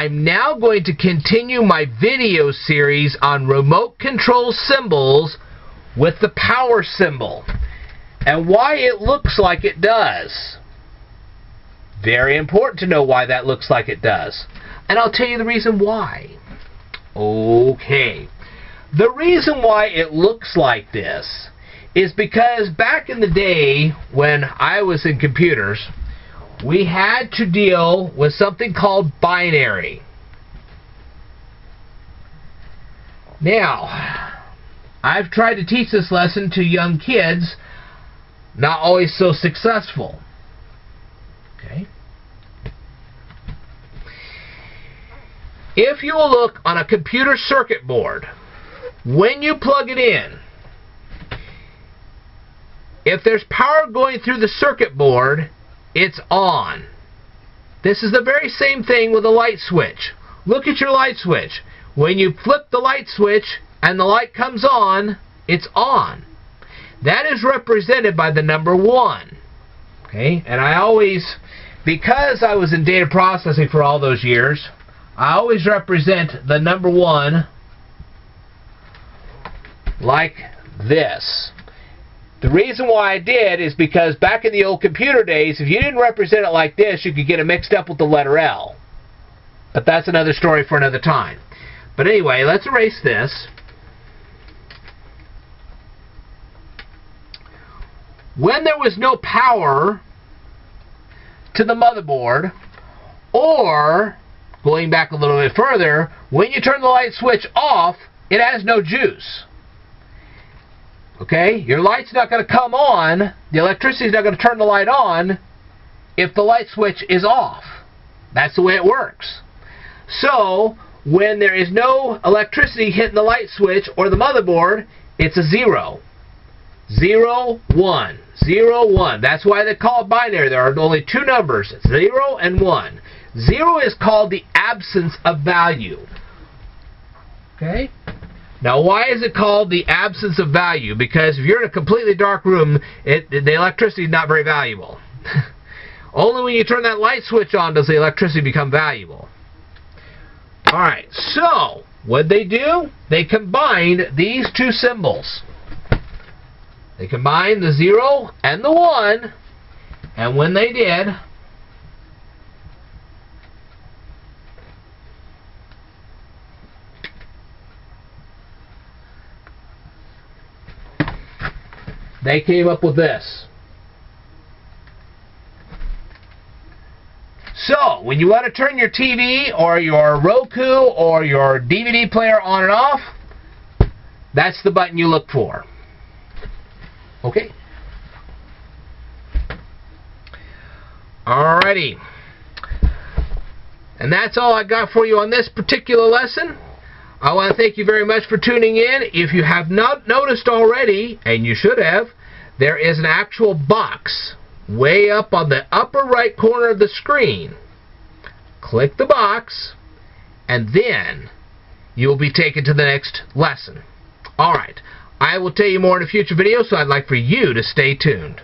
I'm now going to continue my video series on remote control symbols with the power symbol and why it looks like it does. Very important to know why that looks like it does. And I'll tell you the reason why. Okay. The reason why it looks like this is because back in the day when I was in computers, we had to deal with something called binary. Now, I've tried to teach this lesson to young kids, not always so successful. Okay? If you will look on a computer circuit board, when you plug it in, if there's power going through the circuit board, it's on. This is the very same thing with a light switch. Look at your light switch. When you flip the light switch and the light comes on, it's on. That is represented by the number 1. Okay? And I always, because I was in data processing for all those years, I always represent the number 1 like this. The reason why I did is because back in the old computer days, if you didn't represent it like this, you could get it mixed up with the letter L. But that's another story for another time. But anyway, let's erase this. When there was no power to the motherboard, or, going back a little bit further, when you turn the light switch off, it has no juice. Okay? Your light's not going to come on, the electricity's not going to turn the light on if the light switch is off. That's the way it works. So, when there is no electricity hitting the light switch or the motherboard, it's a 0. 0, 1. 0, 1. That's why they call it binary. There are only 2 numbers, 0 and 1. 0 is called the absence of value. Okay? Now, why is it called the absence of value? Because if you're in a completely dark room, the electricity is not very valuable. Only when you turn that light switch on does the electricity become valuable. Alright, so, what'd they do? They combined these 2 symbols. They combined the 0 and the 1, and when they did, they came up with this. So, when you want to turn your TV or your Roku or your DVD player on and off, that's the button you look for. Okay? Alrighty. And that's all I got for you on this particular lesson. I want to thank you very much for tuning in. If you have not noticed already, and you should have, there is an actual box way up on the upper right corner of the screen. Click the box, and then you will be taken to the next lesson. Alright, I will tell you more in a future video, so I'd like for you to stay tuned.